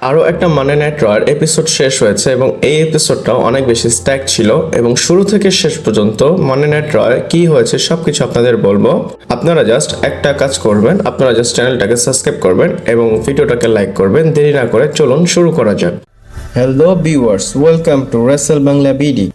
আরও একটা মানি নাইট রয়ের এপিসোড শেষ হয়েছে এবং এই এপিসোডটাও অনেক বেশি স্ট্যাক ছিল এবং শুরু থেকে শেষ পর্যন্ত মানি নাইট রয় কি হয়েছে সবকিছু আপনাদের বলবো। আপনারা জাস্ট একটা কাজ করবেন, আপনারা জাস্ট চ্যানেলটাকে সাবস্ক্রাইব করবেন এবং ভিডিওটাকে লাইক করবেন। দেরি না করে চলুন শুরু করা যাক। Hello viewers, welcome to Rachel Bangla BD.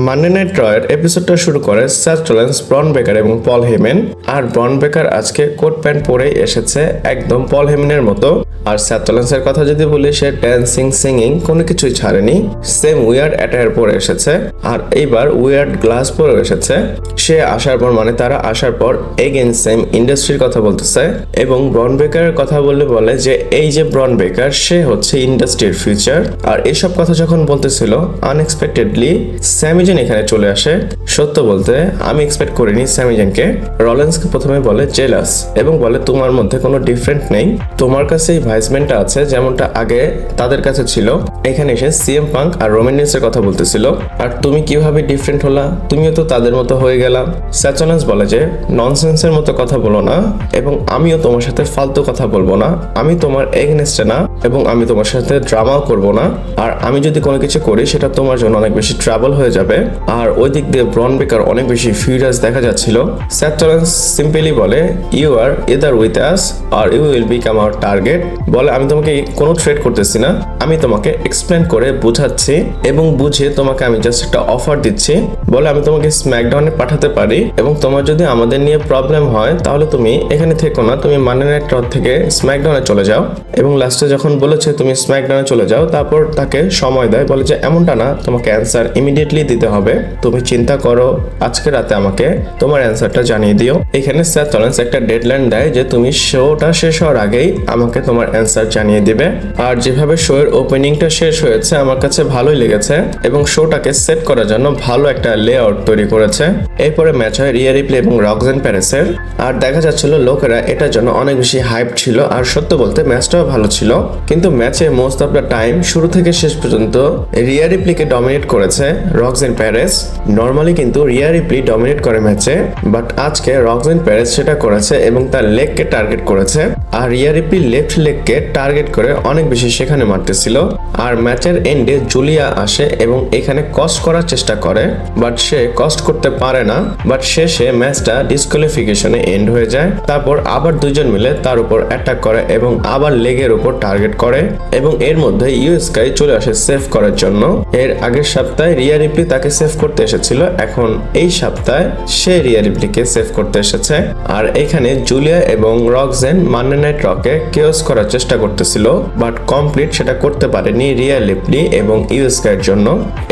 Money night রয়ের এপিসোডটা শুরু করে সেথ রলিন্স, ব্রন বেকার এবং পল হেমেন। আর ব্রন বেকার আজকে কোট প্যান্ট পরেই এসেছে একদম পল হেমেনের মতো। আর সেথ রলিন্সের কথা যদি বলি, সে ড্যান্সিং সিঙ্গিং কোনো কিছুই ছাড়েনি, সেম উইয়ার্ড অ্যাটায়ার পরে এসেছে আর এইবার উইয়ার্ড গ্লাস পরে এসেছে। সে আসার পর মানে তারা আসার পর এগেন সেম ইন্ডাস্ট্রির কথা বলতেছে এবং ব্রন বেকারের কথা বলে যে এই যে ব্রন বেকার সে হচ্ছে ইন্ডাস্ট্রির ফিউচার। আর এইসব কথা যখন বলতেছিল আনএক্সপেক্টেডলি স্যামিজেন এখানে চলে আসে। সত্য বলতে আমি এক্সপেক্ট করিনি স্যামিজেনকে। রলিন্সকে প্রথমে বলে জেলাস এবং বলে তোমার মধ্যে কোনো ডিফারেন্ট নেই, তোমার কাছে এই ভাইসমেন্টটা আছে যেমনটা আগে তাদের কাছে ছিল। এখানে এসে সিএম পাঙ্ক আর রোমান রিন্সের কথা বলতেছিল আর তুমি কিভাবে ডিফারেন্ট হলা, তুমিও তো তাদের মতো হয়ে গেলা। সেথ রলিন্স বলে যে ননসেন্সের মতো কথা বলো না এবং আমিও তোমার সাথে ফালতু কথা বলবো না, আমি তোমার এগেনস্টে না এবং আমি তোমার সাথে ড্রামাও করবো না। আর আমি যদি কোনো কিছু করি সেটা তোমার জন্য অনেক বেশি ট্রাবল হয়ে যাবে। আর ওই দিক দিয়ে ব্রন বেকার অনেক বেশি ফিউরিয়াস দেখা যাচ্ছিল। সেথ রলিন্স সিম্পলি বলে you are either with us or you will become our target. বলে আমি তোমাকে কোনো ট্রেড করতেছি না, আমি তোমাকে এক্সপ্লেন করে বোঝাচ্ছি এবং বুঝে তোমাকে আমি জাস্ট একটা অফার দিচ্ছি। বলে আমি তোমাকে স্ম্যাকডাউনে পাঠাতে পারি এবং তোমার যদি আমাদের নিয়ে প্রবলেম হয় তাহলে তুমি এখানে থেকো না, তুমি মানি নাইট র থেকে স্ম্যাকডাউনে চলে যাও। এবং লাস্টে যখন বলেছে তুমি স্ম্যাকডাউনে চলে যাও, তারপর তাকে সময় দেয়, বলে যে এমনটা না, তোমাকে অ্যান্সার ইমিডিয়েটলি দিতে হবে, তুমি চিন্তা করো, আজকে রাতে আমাকে তোমার অ্যান্সারটা জানিয়ে দিও। এখানে সেথ রলিন্স একটা ডেডলাইন দেয় যে তুমি শোটা শেষ হওয়ার আগেই আমাকে তোমার অ্যান্সার জানিয়ে দিবে। আর যেভাবে শো এর ওপেনিংটা শেষ হয়েছে আমার কাছে ভালোই লেগেছে এবং শোটাকে সেট করার জন্য ভালো একটা লেআউট তৈরি করেছে। এরপরে ম্যাচ হয় রিয়া রিপ্লে এবং রক্সেন প্যারেসের। আর দেখা যাচ্ছিল লোকেরা এটার জন্য অনেক বেশি হাইপ ছিল আর সত্য বলতে ম্যাচটাও ভালো ছিল। কিন্তু ম্যাচে মোস্ট অফ দ্য টাইম শুরু থেকে শেষ পর্যন্ত রিয়া রিপ্লিকে ডমিনেট করেছে রক্সেন প্যারেস। নর্মালি কিন্তু রিয়া রিপ্লি ডমিনেট করে ম্যাচে, বাট আজকে রক্সেন প্যারেস সেটা করেছে এবং তার লেগকে টার্গেট করেছে। আর রিয়া রিপ্লি লেফট লেগকে টার্গেট করে অনেক বেশি সেখানে মারতেছিল। আর ম্যাচের এন্ডে জুলিয়া আসে এবং এখানে কস্ট করার চেষ্টা করে, বাট সে কস্ট করতে পারে না। বাট শেষে ম্যাচটা ডিসকোয়ালিফিকেশনে এন্ড হয়ে যায়। তারপর আবার দুইজন মিলে তার উপর অ্যাটাক করে এবং আবার লেগের উপর টার্গেট করে এবং এর মধ্যে ইউএসকাই চলে আসে সেভ করার জন্য। এর আগের সপ্তাহে রিয়া রিপ্লি তাকে সেভ করতে এসেছিল, এখন এই সপ্তাহে সে রিয়া রিপ্লিকে সেভ করতে এসেছে। আর এখানে জুলিয়া এবং রক্সেন মানি নাইট রকে কেওস করার চেষ্টা করতেছিল, বাট কমপ্লিট সেটা করতে পারেনি রিয়া রিপ্লি এবং ইউএসকার জন্য।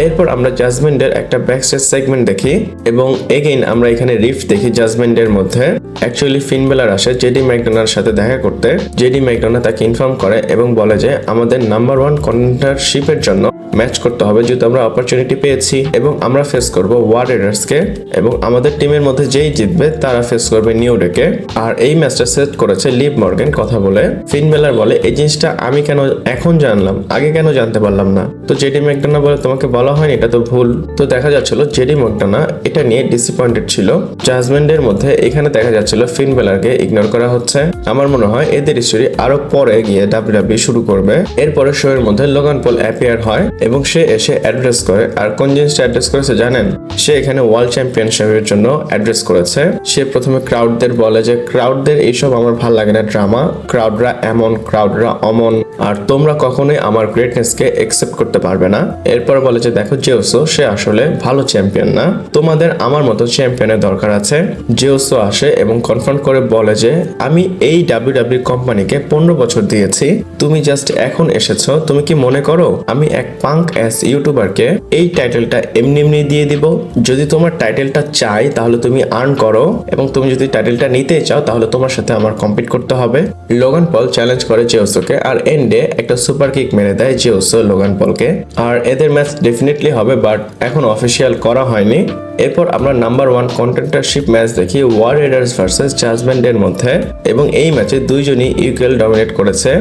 এরপর আমরা জাজমেন্টের একটা ব্যাকস্টেজ সেগমেন্ট দেখি এবং এগেইন আমরা এখানে রিফট দেখি জাজমেন্টের মধ্যে। অ্যাকচুয়ালি ফিন বেলার আসে জেডি ম্যাকডোনাল্ডের সাথে দেখা করতে। জেডি ম্যাকডোনাল্ড তাকে ইনফর্ম করে এবং বলে যে আমাদের নাম্বার 1 কন্টেন্ডারশিপের জন্য ম্যাচ করতে হবে, যেহেতু আমরা অপরচুনিটি পেয়েছি এবং আমরা ফেস করব ওয়ার রেডার্সকে এবং আমাদের টিমের মধ্যে যেই জিতবে তারা ফেস করবে নিউ ডেকে। আর এই ম্যাচটা সেট করেছে লিভ মর্গান কথা বলে। ফিন বেলার বলে এই জিনিসটা আমি কেন এখন জানলাম, আগে কেন জানতে পারলাম না। তো জেডি ম্যাকডোনাল্ড বলে তোমাকে বলা হয়নি, এটা তো ভুল। তো দেখা যাচ্ছিল জেডি ম্যাকডোনাল্ড এটা নিয়ে ডিসঅ্যাপয়েন্টেড ছিল। জাজমেন্টের মধ্যে এখানে দেখা যাচ্ছিল ফিন বেলারকে ইগনোর করা হচ্ছে। আমার মনে হয় এদের স্টোরি আরো পরে গিয়ে ডাব্লিউডাব্লিউ শুরু করবে। এরপরে শো এর মধ্যে লোগান পল অ্যাপিয়ার হয় এবং সে এসে অ্যাড্রেস করে। আর কোন জিনিসটা অ্যাড্রেস করেছে জানেন? সে এখানে ওয়ার্ল্ড চ্যাম্পিয়নশিপের জন্য অ্যাড্রেস করেছে। সে প্রথমে ক্রাউডদের বলে যে ক্রাউডদের এইসব আমার ভাল লাগে না, ড্রামা, ক্রাউডরা এমন, ক্রাউডরা অমন, আর তোমরা কখনোই আমার গ্রেটনেসকে একসেপ্ট করতে পারবে না। এরপর বলে যে দেখো জেউসো সে আসলে ভালো চ্যাম্পিয়ন না, তোমাদের আমার মতো চ্যাম্পিয়নের দরকার আছে। জেউসো আসে এবং কনফার্ম করে বলে যে আমি এই ডাব্লিউডাব্লিউ কোম্পানিকে 15 বছর দিয়েছি, তুমি জাস্ট এখন এসেছো, তুমি কি মনে করো আমি এক পাঙ্ক অ্যাস ইউটিউবারকে এই টাইটেলটা এমনি এমনি দিয়ে দিব? যদি তোমার টাইটেলটা চাই তাহলে তুমি আর্ন করো এবং তুমি যদি টাইটেলটা নিতে চাও তাহলে তোমার সাথে আমার কম্পিট করতে হবে। লোগান পল চ্যালেঞ্জ করে জেউসোকে আর এন্ডে একটা সুপার কিক মেরে দেয় জেউসো লোগান পলকে। আর এদের ম্যাচ ডেফিনেটলি হবে, বাট এখন অফিসিয়াল করা হয়নি। এরপর আমরা নাম্বার 1 কন্টেন্ডারশিপ ম্যাচ দেখি ওয়ার রেডার্স ভার্সেস জাজমেন্টের মধ্যে এবং এই ম্যাচে দুইজনই ইকুয়াল ডমিনেট করেছে।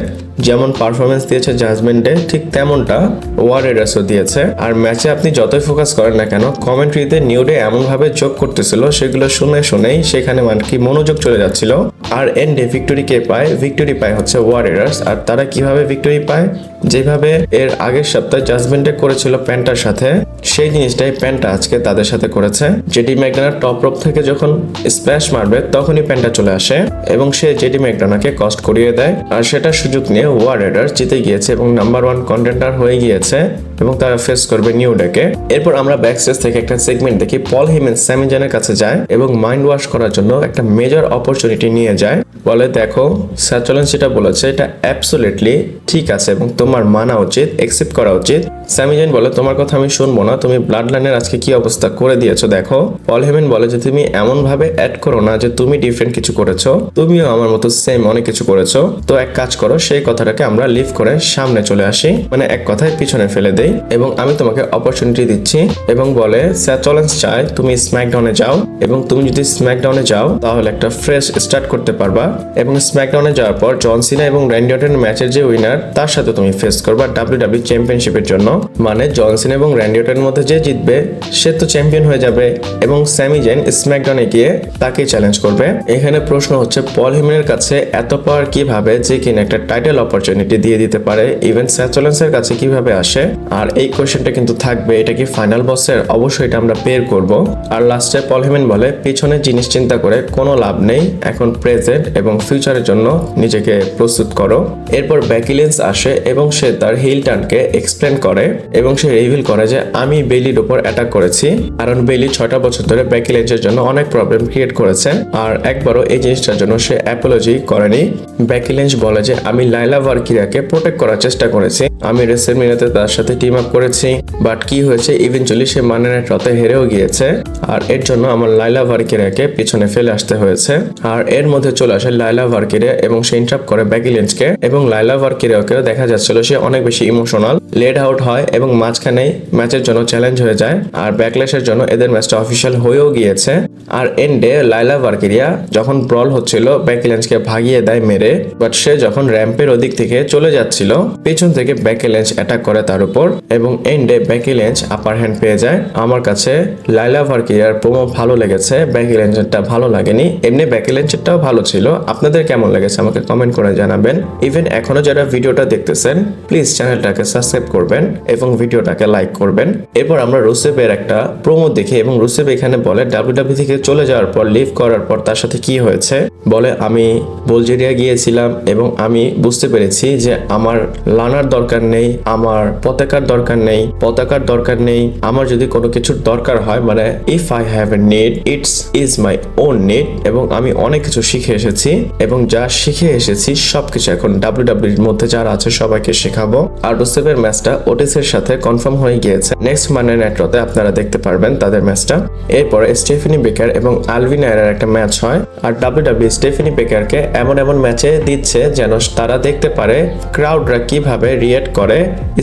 যেমন পারফরমেন্স দিয়েছে জাজমেন্টে, ঠিক তেমনটা ওয়ারিয়ার্সও দিয়েছে। আর ম্যাচে আপনি যতই ফোকাস করেন না কেন, কমেন্ট্রিতে নিউ ডে এমনভাবে যোগ করতেছিল, সেগুলো শুনেই সেখানে কি মনোযোগ চলে যাচ্ছিল। আর এন্ডে ভিক্টোরি কে পায়? ভিক্টোরি পায় হচ্ছে ওয়ারিয়ার্স। আর তারা কিভাবে ভিক্টোরি পায়? যেভাবে এর আগের সপ্তাহে জাজমেন্টে করেছিল প্যান্টার সাথে, সেই জিনিসটাই প্যান্টা আজকে তাদের সাথে করেছে। জেডি ম্যাকডোনাল্ড টপ রোপ থেকে যখন স্প্ল্যাশ মারবে তখনই প্যান্টা চলে আসে এবং সে জেডি ম্যাকডোনাল্ডকে কস্ট করিয়ে দেয়। আর সেটার সুযোগ নিয়ে ওয়ারিয়ার্স জিতে গিয়েছে এবং নাম্বার 1 কন্টেন্ডার হয়ে গিয়েছে এবং তারা ফেস করবে নিউ ডেকে। এরপর আমরা ব্যাকস্টেজ থেকে একটা সেগমেন্ট দেখি। পল হেমন স্যামি জানের কাছে যায় এবং মাইন্ড ওয়াশ করার জন্য একটা মেজর অপরচুনিটি নিয়ে যায়। বলে, দেখো স্যাচলেন যেটা বলেছে এটা অ্যাবসলিউটলি ঠিক আছে এবং তোমার মানা উচিত, অ্যাকসেপ্ট করা উচিত। স্যামি জান বলে, তোমার কথা আমি শুনবো না, তুমি ব্লাড লাইনের আজকে কি অবস্থা করে দিয়েছো দেখো। পল হেমন বলে যে তুমি এমন ভাবে অ্যাড করো না যে তুমি ডিফারেন্ট কিছু করেছো, তুমিও আমার মতো সেম অনেক কিছু করেছো। তো এক কাজ করো, সেই কথাটাকে আমরা লিভ করে সামনে চলে আসি, মানে এক কথায় পিছনে ফেলে দেই এবং আমি তোমাকে অপরচুনিটি দিচ্ছি। এবং বলে স্যাচলেন চায় তুমি স্ম্যাকডাউনে যাও এবং তুমি যদি স্ম্যাকডাউনে যাও তাহলে একটা ফ্রেশ স্টার্ট করতে পারবা এবং স্ম্যাকডাউনে যাওয়ার পর জন সিনা এবং র্যান্ডি অর্টন ম্যাচের যে উইনার তার সাথে তুমি ফেস করবা ডাব্লিউডাব্লিউ চ্যাম্পিয়নশিপের জন্য। মানে জন সিনা এবং র্যান্ডি অর্টনের মধ্যে যে জিতবে সে তো চ্যাম্পিয়ন হয়ে যাবে এবং স্যামি জেন স্ম্যাকডাউনে গিয়ে তাকেই চ্যালেঞ্জ করবে। এখানে প্রশ্ন হচ্ছে পল হেমনের কাছে এত পাওয়ার কিভাবে যে কিনা একটা টাইটেল অপরচুনিটি দিয়ে দিতে পারে, ইভেন স্যাচলেন্সের কাছে কিভাবে আসে? আর এই কোয়েশ্চেনটা কিন্তু থাকবে, এটা কি ফাইনাল বসের? অবশ্যই এটা আমরা বের করব। আর লাস্টে পল হেমন বলে পিছনের জিনিস চিন্তা করে কোনো লাভ নেই, এখন প্রেজেন্ট এবং ফিউচারের জন্য নিজেকে প্রস্তুত করো। এরপর বেকি লিঞ্চ আসে এবং সে তার হিল টার্নকে এক্সপ্লেন করে এবং সে রিভিল করে যে আমি বেলির উপর অ্যাটাক করেছি, কারণ বেলি 6টা বছর ধরে বেকি লিঞ্চের জন্য অনেক প্রবলেম ক্রিয়েট করেছে আর একবারও এই জিনিসটার জন্য সে অ্যাপোলজি করেনি। বেকি লিঞ্চ বলে যে আমি লাইলা ভালকিরিয়াকে প্রোটেক্ট করার চেষ্টা করেছি, আমি রেসলম্যানিয়াতে তার সাথে টিম আপ করেছি, বাট কি হয়েছে ইভেন্চুয়ালি সে মানি নাইট রতে হেরেও গিয়েছে আর এর জন্য আমার লাইলা ভালকিরিয়াকে পিছনে ফেলে আসতে হয়েছে। আর এর মধ্যে চলে আসে লাইলা ভালকিরিয়া এবং সে ইন্টারাপ্ট করে বেকি লিঞ্চকে এবং লাইলা ভালকিরিয়াকে দেখা যাচ্ছিল সে অনেক বেশি ইমোশনাল, লেড আউট হয় এবং মাঝখানেই ম্যাচের জন্য চ্যালেঞ্জ হয়ে যায় আর ব্যাকল্যাশের জন্য এদের ম্যাচটা অফিসিয়াল হয়েও গিয়েছে। আর এন্ডে লাইলা ভালকিরিয়া যখন ব্রল হচ্ছিল বেকি লিঞ্চকে ভাগিয়ে দেয় মেরে, বাট সে যখন র্যাম্পের ওদিক থেকে চলে যাচ্ছিল পিছন থেকে বেকি লিঞ্চ অ্যাটাক করে তার উপর এবং এন্ডে বেকি লিঞ্চ আপার হ্যান্ড পেয়ে যায়। আমার কাছে লাইলা ভালকিরিয়ার প্রোমো ভালো লেগেছে, বেকি লিঞ্চেরটা ভালো লাগেনি। এমনি বেকি লিঞ্চেরটাও ভালো ছিল, আপনাদের কেমন লেগেছে আমাকে কমেন্ট করে জানাবেন। ইভেন এখনো যারা ভিডিওটা দেখতেছেন প্লিজ চ্যানেলটাকে সাবস্ক্রাইব করবেন এবং ভিডিওটাকে লাইক করবেন। এরপর আমরা রুসেফের একটা প্রোমো দেখি এবং রুসেফ এখানে বলে ডাব্লিউডাব্লিউ থেকে চলে যাওয়ার পর, লিভ করার পর তার সাথে কি হয়েছে। বলে আমি বুলগেরিয়া গিয়েছিলাম এবং আমি বুঝতে পেরেছি যে আমার লানার দরকার নেই, আমার পতাকার দরকার নেই, আমার যদি কোনো কিছুর দরকার হয় মানে if I have a need it's is my own need এবং আমি অনেক কিছু শিখে এসেছি এবং যা শিখে এসেছি সবকিছু এখন ডাব্লিউডাব্লিউর মধ্যে যারা আছে সবাইকে শেখাবো। আর রুসেফের ম্যাচটা ওটিসের সাথে কনফার্ম হয়ে গিয়েছে, নেক্সট মানডে নাইট রতে আপনারা দেখতে পারবেন তাদের ম্যাচটা। এরপরে স্টেফানি বেকার এবং আলভিন আয়রার একটা ম্যাচ হয় আর ডাব্লিউডাব্লিউ স্টেফানি বেকারকে এমন ম্যাচে দিচ্ছে যেন তারা দেখতে পারে ক্রাউডরা কিভাবে রিয়েক্ট করে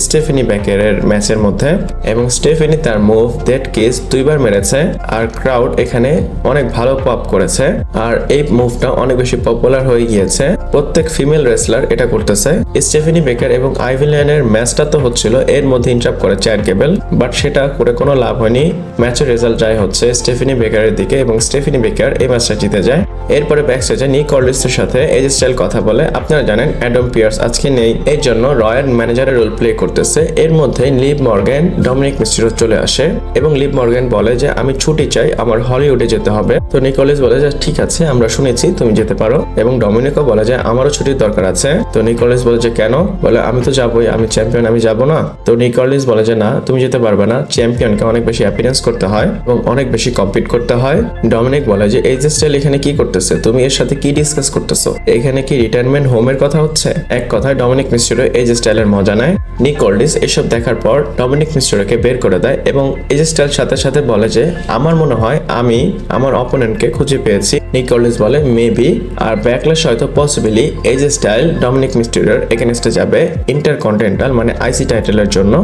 স্টেফানি বেকারের ম্যাচের মধ্যে এবং স্টেফানি তার মুভ ডেড কিস 2বার মেরেছে আর ক্রাউড এখানে অনেক ভালো পপ করেছে আর এই মুভটা অনেক বেশি পপুলার হয়ে গিয়েছে, প্রত্যেক ফিমেল রেসলার এটা করতেছে। স্টেফানি বেকার এবং আইভি লাইনের ম্যাচটা তো হচ্ছিল, এর মধ্যে ইন্টারাপ্ট করে চ্যাট গেবেল, বাট সেটা করে কোনো লাভ হয়নি। ম্যাচের রেজাল্ট যাই হচ্ছে স্টেফানি বেকারের দিকে এবং স্টেফানি বেকার এই ম্যাচটা জিতে যায়। এরপরে ব্যাকস্টেজে নিক অল্ডিসের সাথে এজ স্টাইল কথা বলে। আপনারা জানেন অ্যাডাম পিয়ার্স আজকে নেই, এর জন্য রয়্যাল ম্যানেজারের রোল প্লে করতেছে। এর মধ্যে লিভ মর্গ্যান ডমিনিক মিস্টেরিও চলে আসে এবং লিভ মর্গ্যান বলে যে আমি ছুটি চাই, আমার হলিউডে যেতে হবে। তো নিক অল্ডিস বলে যে ঠিক আছে আমরা শুনেছি তুমি যেতে পারো এবং ডমিনিকও বলে যে আমারও ছুটির দরকার আছে। তো নিক অল্ডিস বলে যে কেন? বলে আমি তো যাবোই, আমি চ্যাম্পিয়ন, আমি যাবো না। তো নিক অল্ডিস বলে যে না তুমি যেতে পারবে না, চ্যাম্পিয়নকে অনেক বেশি অ্যাপিয়ারেন্স করতে হয় এবং অনেক বেশি কম্পিট করতে হয়। ডমিনিক বলে যে এই যে স্টাইল এখানে কি করতেছে, তুমি এর সাথে কি ডিসকাস করতেছো, এখানে কি রিটায়ারমেন্ট হোমের কথা হচ্ছে? এক কথায় ডমিনিক মিস্টেরিও এই যে স্টাইলের মজা নেয়। নিক অল্ডিস এসব দেখার পর ডমিনিক মিস্টেরিওকে বের করে দেয় এবং এই যে স্টাইল সাথে সাথে বলে যে আমার মনে হয় আমি আমার অপোনেন্টকে খুঁজে পেয়েছি নিক কলিন্স বলে মেবি। আর ব্যাকল্যাশ হয়তো পসিবলি এজে স্টাইল ডমিনিক মিস্টেরিওর এগেনস্টে যাবে ইন্টারকন্টিনেন্টাল মানে আইসি টাইটেলের জন্য।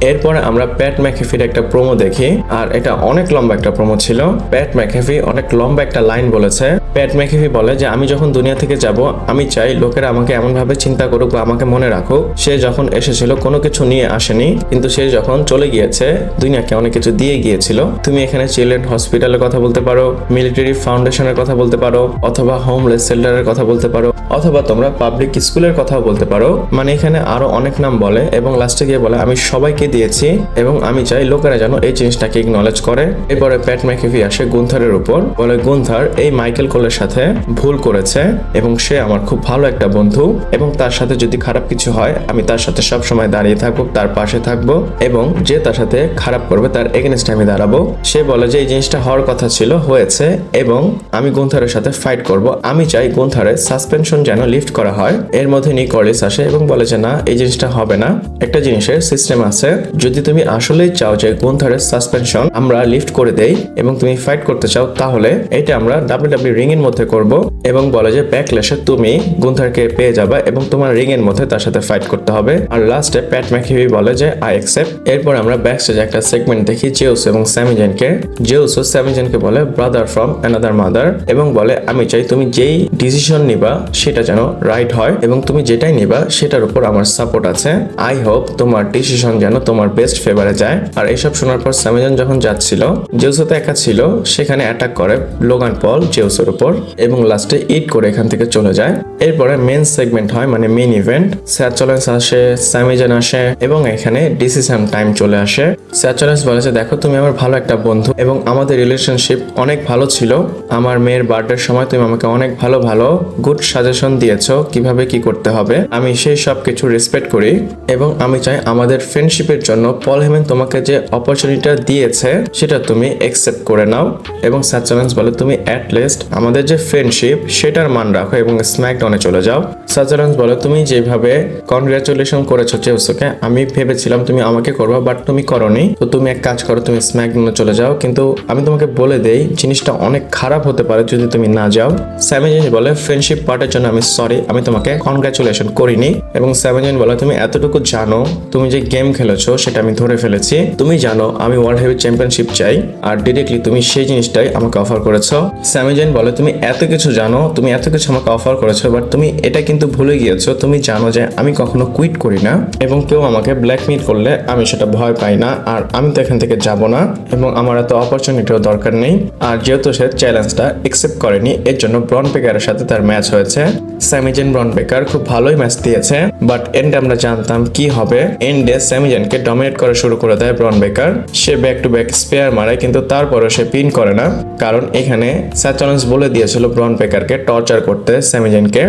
এরপরে আমরা প্যাট ম্যাকেফির একটা প্রোমো দেখি, আর এটা অনেক লম্বা একটা প্রোমো ছিল। প্যাট ম্যাকেফি অনেক লম্বা একটা লাইন বলেছে। প্যাট ম্যাকেফি বলে যে আমি যখন দুনিয়া থেকে যাব আমি চাই লোকেরা আমাকে এমন ভাবে চিন্তা করুক বা আমাকে মনে রাখুক সে যখন এসেছিল কোনো কিছু নিয়ে আসেনি, কিন্তু সে যখন চলে গিয়েছে দুনিয়াকে অনেক কিছু দিয়ে গিয়েছিল। তুমি এখানে চিলড্রেন হসপিটালের কথা বলতে পারো, মিলিটারি ফাউন্ডেশনের কথা বলতে পারো, অথবা হোমলেস শেল্টারের কথা বলতে পারো, অথবা তোমরা পাবলিক স্কুলের কথাও বলতে পারো। মানে এখানে আরো অনেক নাম বলে এবং লাস্টে গিয়ে বলে আমি সবাইকে দিয়েছি এবং আমি চাই লোকেরা যেন এই জিনিসটাকে ইগনোলেজ করে। এরপরে প্যাট ম্যাকেফি আসে গুন্থারের উপর, বলে গুন্থার এই মাইকেল কোলের সাথে ভুল করেছে এবং সে আমার খুব ভালো একটা বন্ধু এবং তার সাথে যদি খারাপ কিছু হয় আমি তার সাথে সব সময় দাঁড়িয়ে থাকবো, তার পাশে থাকবো এবং যে তার সাথে খারাপ করবে তার এগেনস্টে আমি দাঁড়াবো। সে বলে যে এই জিনিসটা হওয়ার কথা ছিল, হয়েছে এবং আমি গুন্থারের সাথে ফাইট করব। আমি চাই গুন্থারের সাসপেনশন যেন লিফট করা হয়। এর মধ্যে নিক কলিন্স আসে এবং বলে যে না এই জিনিসটা হবে না, একটা জিনিসের সিস্টেম আছে। যদি তুমি আসলেই চাও যে গুন্থারের সাসপেনশন আমরা লিফট করে দেই এবং তুমি ফাইট করতে চাও তাহলে এটা আমরা ডাব্লিউডাব্লিউ রিং এর মধ্যে করব এবং বলে যে ব্যাকল্যাশে তুমি গুন্থারকে পেয়ে যাবে এবং তোমার রিং এর মধ্যে তার সাথে ফাইট করতে হবে। আর লাস্টে প্যাট ম্যাকেফি বলে যে আই অ্যাকসেপ্ট। এরপর আমরা ব্যাকস্টেজে একটা সেগমেন্ট দেখি জেউস এবং স্যামি জেনকে। জেউস ও স্যামি জেনকে বলে ব্রাদার ফ্রম অ্যানাদার মাদার এবং বলে আমি চাই তুমি যেই ডিসিশন নিবা সেটা যেন রাইট হয় এবং তুমি যেটাই নিবা সেটার উপর আমার সাপোর্ট আছে। আই হোপ তোমার ডিসিশন যেন তোমার বেস্ট ফেভারে যায়। আর এইসব শোনার পর স্যামি জেন যখন যাচ্ছিল জেউস তো একা ছিল, সেখানে অ্যাটাক করে লোগান পল জেউসের উপর এবং লাস্টে ইট করে এখান থেকে চলে যায়। এরপরে মেন সেগমেন্ট হয় মানে মেন ইভেন্ট। স্যাথ রলিন্স আসে, স্যামি জেন আসে এবং এখানে ডিসিশন টাইম চলে আসে। স্যাথ রলিন্স বলে যে দেখো তুমি আমার ভালো একটা বন্ধু এবং আমাদের রিলেশনশিপ অনেক ভালো ছিল। আমার মেয়ের বার্থডের সময় তুমি আমাকে অনেক ভালো ভালো গুড সাজেশন দিয়েছো কিভাবে কি করতে হবে, আমি সেই সব কিছু রেসপেক্ট করি এবং আমি চাই আমাদের ফ্রেন্ডশিপের জন্য পল হেমেন তোমাকে যে অপরচুনিটিটা দিয়েছে সেটা তুমি অ্যাকসেপ্ট করে নাও। এবং স্যাথ রলিন্স বলে তুমি অ্যাট লিস্ট আমাদের যে ফ্রেন্ডশিপ সেটার মান রাখো এবং স্ম্যাকডাউনে চলে যাও। স্যাথ রলিন্স বলে তুমি যেভাবে কনগ্রাচুলেশন করেছো জেউসকে আমি ভেবেছিলাম তুমি আমাকে করবে বাট তুমি করোনি, তো তুমি এক কাজ করো তুমি স্ম্যাকডাউনে চলে যাও, কিন্তু আমি তোমাকে বলে দেই জিনিসটা অনেক খারাপ হতে পারে যদি তুমি না যাও। স্যামি জেন বলে ফ্রেন্ডশিপ পার্টের জন্য আমি সরি, আমি তোমাকে কনগ্রাচুলেশন করিনি। এবং স্যামি জেন বলে তুমি এতটুকু জানো তুমি যে গেম খেলেছো সেটা আমি ধরে ফেলেছি, তুমি জানো আমি ওয়ার্ল্ড হেভি চ্যাম্পিয়নশিপ চাই আর ডিরেক্টলি তুমি সেই জিনিসটাই আমাকে অফার করেছো। স্যামি জেন বলে তুমি এত কিছু জানো, তুমি এত কিছু আমাকে অফার করেছো বাট তুমি এটা কিন্তু ভুলে গিয়েছো, তুমি জানো যে আমি কখনো কুইট করি না এবং কেউ আমাকে ব্ল্যাকমেইল করলে আমি সেটা ভয় পাই না আর আমি তো এখান থেকে যাব না এবং আমার এত অপরচুনিটিও দরকার নেই। আর যেহেতু সে চ্যালেঞ্জটা অ্যাকসেপ্ট করেনি এর জন্য ব্রন বেকারের সাথে তার ম্যাচ হয়েছে। স্যামি জেন ব্রন বেকার খুব ভালোই ম্যাচ দিয়েছে বাট এন্ডে আমরা জানতাম কি হবে। এন্ডে স্যামি জেনকে ডমিনেট করা শুরু করে দেয় ব্রন বেকার, সে ব্যাক টু ব্যাক স্পেয়ার মারে কিন্তু তারপরে সে পিন করে না, কারণ এখানে স্যাথ রলিন্স বলে দিয়েছিল ব্রন বেকারকে টর্চার করতে স্যামি জেনকে।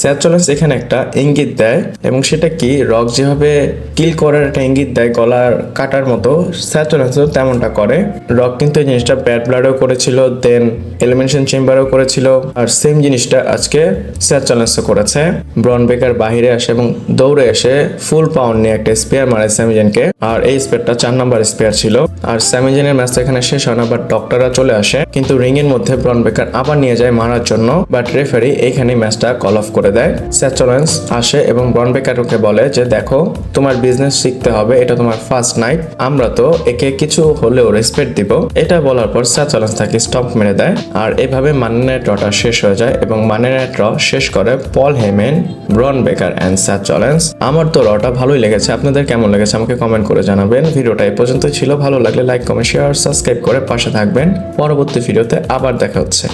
স্যাথ রলিন্স এখানে একটা ইঙ্গিত দেয় এবং সেটা কি রক যেভাবে কিল করার একটা ইঙ্গিত দেয় গলার কাটার মতো, স্যাথ রলিন্সও তেমনটা করে। রক কিন্তু এই জিনিসটা ব্যাড ব্লাডও করেছিল, দেন এলিমিনেশন চেম্বারও করেছিল আর সেম জিনিসটা আজকে স্যাথ রলিন্সও করেছে। ব্রন বেকার বাহিরে আসে এবং দৌড়ে এসে ফুল পাউন্ড নিয়ে একটা স্পেয়ার মারে স্যামি জেনকে আর এই স্পেয়ারটা 4 নাম্বার স্পেয়ার ছিল। আর স্যামি জেনের ম্যাচটা এখানে শেষ হয় না বাট ডক্টররা চলে আসে কিন্তু রিং এর মধ্যে ব্রন বেকার আবার নিয়ে যায় মারার জন্য বাট রেফারি এইখানে ম্যাচটা কল অফ করে দেয়। স্যাথ রলিন্স আসে এবং ব্রন বেকারকে বলে যে দেখো তোমার বিজনেস শিখতে হবে, এটা তোমার ফার্স্ট নাইট, আমরা তো একে কিছু হলেও রেসপেক্ট দিব। এটা বলার পর স্যাথ রলিন্স তাকে স্টম্প মেরে দেয় আর এভাবে মানি নাইট রটা শেষ হয়ে যায় এবং মানি নাইট র শেষ করে পল হেমেন, ব্রন বেকার এন্ড স্যাথ রলিন্স। আমার তো রটা ভালোই লেগেছে, আপনাদের কেমন লেগেছে আমাকে কমেন্ট করে জানাবেন। ভিডিওটা এই পর্যন্ত ছিল, ভালো লাগলে লাইক কমেন্ট শেয়ার সাবস্ক্রাইব করে পাশে থাকবেন। পরবর্তী ভিডিওতে আবার দেখা হচ্ছে।